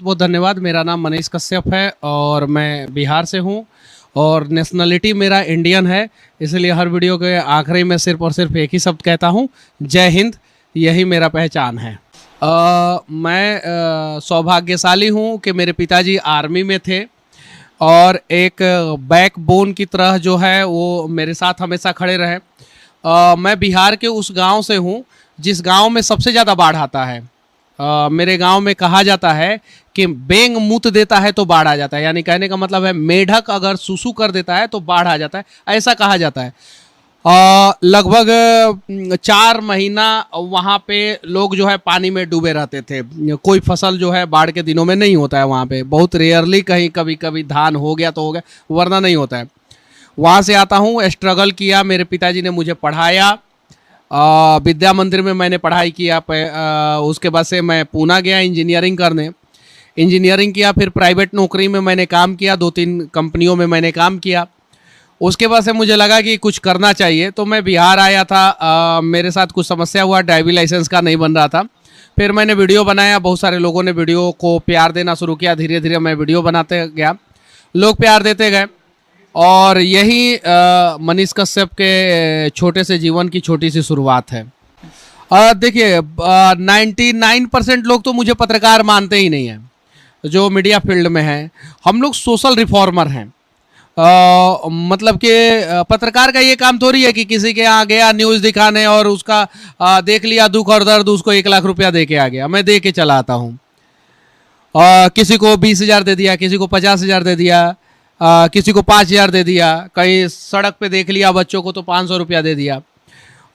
बहुत धन्यवाद। मेरा नाम मनीष कश्यप है और मैं बिहार से हूँ और नेशनलिटी मेरा इंडियन है, इसलिए हर वीडियो के आखिरी में सिर्फ और सिर्फ एक ही शब्द कहता हूँ, जय हिंद। यही मेरा पहचान है। मैं सौभाग्यशाली हूँ कि मेरे पिताजी आर्मी में थे और एक बैकबोन की तरह जो है वो मेरे साथ हमेशा खड़े रहे। मैं बिहार के उस गांव से हूँ जिस गांव में सबसे ज़्यादा बाढ़ आता है। मेरे गांव में कहा जाता है कि बेंग मूत देता है तो बाढ़ आ जाता है, यानी कहने का मतलब है मेढक अगर सुसु कर देता है तो बाढ़ आ जाता है, ऐसा कहा जाता है। लगभग 4 महीना वहाँ पे लोग जो है पानी में डूबे रहते थे। कोई फसल जो है बाढ़ के दिनों में नहीं होता है वहाँ पे, बहुत रेयरली कहीं कभी कभी धान हो गया तो हो गया, वरना नहीं होता है। वहाँ से आता हूँ, स्ट्रगल किया, मेरे पिताजी ने मुझे पढ़ाया। विद्या मंदिर में मैंने पढ़ाई किया। उसके बाद से मैं पूना गया इंजीनियरिंग करने। इंजीनियरिंग किया, फिर प्राइवेट नौकरी में मैंने काम किया, 2-3 कंपनियों में मैंने काम किया। उसके बाद से मुझे लगा कि कुछ करना चाहिए, तो मैं बिहार आया था। मेरे साथ कुछ समस्या हुआ, ड्राइविंग लाइसेंस का नहीं बन रहा था। फिर मैंने वीडियो बनाया, बहुत सारे लोगों ने वीडियो को प्यार देना शुरू किया। धीरे धीरे मैं वीडियो बनाते गया, लोग प्यार देते गए और यही मनीष कश्यप के छोटे से जीवन की छोटी सी शुरुआत है। देखिए, 99% लोग तो मुझे पत्रकार मानते ही नहीं हैं जो मीडिया फील्ड में हैं। हम लोग सोशल रिफॉर्मर हैं। मतलब कि पत्रकार का ये काम थोड़ी है कि किसी के यहाँ गया न्यूज़ दिखाने और उसका देख लिया दुख और दर्द, उसको 1 लाख रुपया दे के आ गया। मैं दे के चला आता हूँ। किसी को 20,000 दे दिया, किसी को 50,000 दे दिया, किसी को 5,000 दे दिया, कहीं सड़क पे देख लिया बच्चों को तो 500 रुपया दे दिया।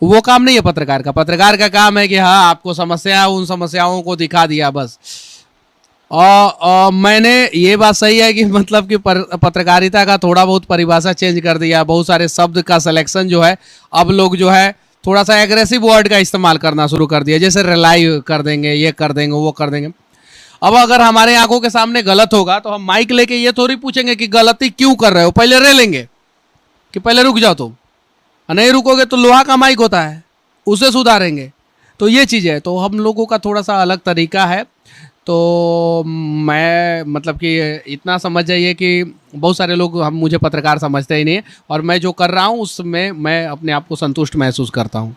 वो काम नहीं है पत्रकार का। पत्रकार का काम है कि हाँ, आपको समस्या है, उन समस्याओं को दिखा दिया बस। और मैंने ये बात सही है कि मतलब कि पत्रकारिता का थोड़ा बहुत परिभाषा चेंज कर दिया। बहुत सारे शब्द का सिलेक्शन जो है अब लोग जो है थोड़ा सा एग्रेसिव वर्ड का इस्तेमाल करना शुरू कर दिया, जैसे रिलाई कर देंगे, ये कर देंगे, वो कर देंगे। अब अगर हमारे आंखों के सामने गलत होगा तो हम माइक लेके ये थोड़ी पूछेंगे कि गलती क्यों कर रहे हो, पहले रे लेंगे कि पहले रुक जाओ तुम। नहीं रुकोगे तो लोहा का माइक होता है, उसे सुधारेंगे। तो ये चीज़ है। तो हम लोगों का थोड़ा सा अलग तरीका है। तो मैं मतलब कि इतना समझ जाइए कि बहुत सारे लोग हम मुझे पत्रकार समझते ही नहीं है और मैं जो कर रहा हूँ उसमें मैं अपने आप को संतुष्ट महसूस करता हूँ।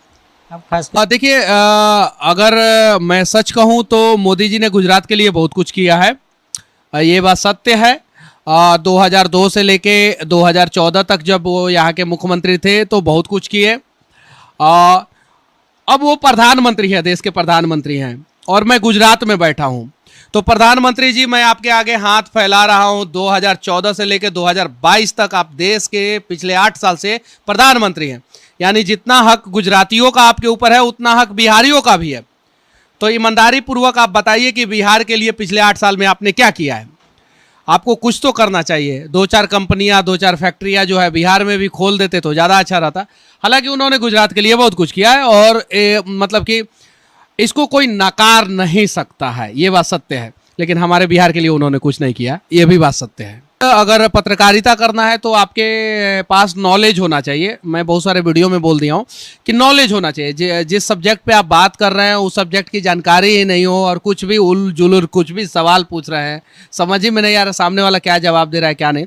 देखिए, अगर मैं सच कहूँ तो मोदी जी ने गुजरात के लिए बहुत कुछ किया है, ये बात सत्य है। 2002 से लेके 2014 तक जब वो यहाँ के मुख्यमंत्री थे तो बहुत कुछ किए। अब वो प्रधानमंत्री है, देश के प्रधानमंत्री हैं और मैं गुजरात में बैठा हूँ। तो प्रधानमंत्री जी, मैं आपके आगे हाथ फैला रहा हूँ। 2014 से लेकर 2022 तक आप देश के पिछले 8 साल से प्रधानमंत्री हैं, यानी जितना हक गुजरातियों का आपके ऊपर है उतना हक बिहारियों का भी है। तो ईमानदारी पूर्वक आप बताइए कि बिहार के लिए पिछले 8 साल में आपने क्या किया है। आपको कुछ तो करना चाहिए। 2-4 कंपनियां, 2-4 फैक्ट्रियां जो है बिहार में भी खोल देते तो ज़्यादा अच्छा रहता। हालांकि उन्होंने गुजरात के लिए बहुत कुछ किया है और मतलब कि इसको कोई नकार नहीं सकता है, ये बात सत्य है। लेकिन हमारे बिहार के लिए उन्होंने कुछ नहीं किया, ये भी बात सत्य है। अगर पत्रकारिता करना है तो आपके पास नॉलेज होना चाहिए। मैं बहुत सारे वीडियो में बोल दिया हूँ कि नॉलेज होना चाहिए। जिस सब्जेक्ट पे आप बात कर रहे हैं उस सब्जेक्ट की जानकारी ही नहीं हो और कुछ भी उल जुलूर कुछ भी सवाल पूछ रहे हैं, समझ ही में नहीं आ रहा सामने वाला क्या जवाब दे रहा है क्या नहीं,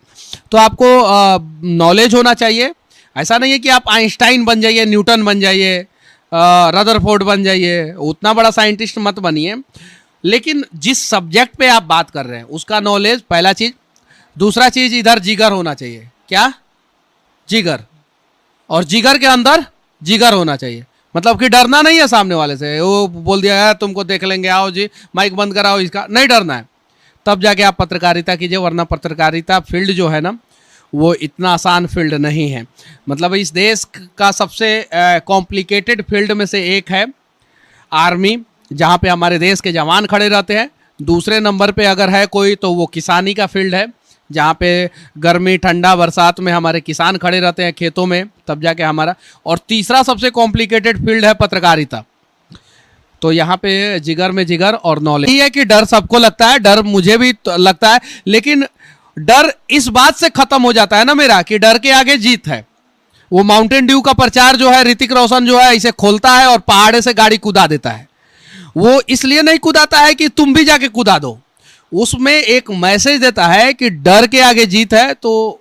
तो आपको नॉलेज होना चाहिए। ऐसा नहीं है कि आप आइंस्टाइन बन जाइए, न्यूटन बन जाइए, रदरफोर्ड बन जाइए, उतना बड़ा साइंटिस्ट मत बनिए। लेकिन जिस सब्जेक्ट पे आप बात कर रहे हैं उसका नॉलेज पहला चीज़। दूसरा चीज़, इधर जिगर होना चाहिए। क्या? जिगर। और जिगर के अंदर जिगर होना चाहिए, मतलब कि डरना नहीं है सामने वाले से। वो बोल दिया है तुमको देख लेंगे, आओ जी माइक बंद कराओ, इसका नहीं डरना है। तब जाके आप पत्रकारिता कीजिए, वरना पत्रकारिता फील्ड जो है ना वो इतना आसान फील्ड नहीं है। मतलब इस देश का सबसे कॉम्प्लिकेटेड फील्ड में से एक है आर्मी, जहाँ पे हमारे देश के जवान खड़े रहते हैं। दूसरे नंबर पे अगर है कोई तो वो किसानी का फील्ड है, जहाँ पे गर्मी ठंडा बरसात में हमारे किसान खड़े रहते हैं खेतों में, तब जाके हमारा। और तीसरा सबसे कॉम्प्लिकेटेड फील्ड है पत्रकारिता। तो यहाँ पे जिगर में जिगर और नॉलेज। ये है कि डर सबको लगता है, डर मुझे भी लगता है, लेकिन डर इस बात से खत्म हो जाता है ना मेरा कि डर के आगे जीत है। वो माउंटेन ड्यू का प्रचार जो है ऋतिक रोशन जो है इसे खोलता है और पहाड़े से गाड़ी कूदा देता है। वो इसलिए नहीं कूदाता है कि तुम भी जाके कूदा दो, उसमें एक मैसेज देता है कि डर के आगे जीत है, तो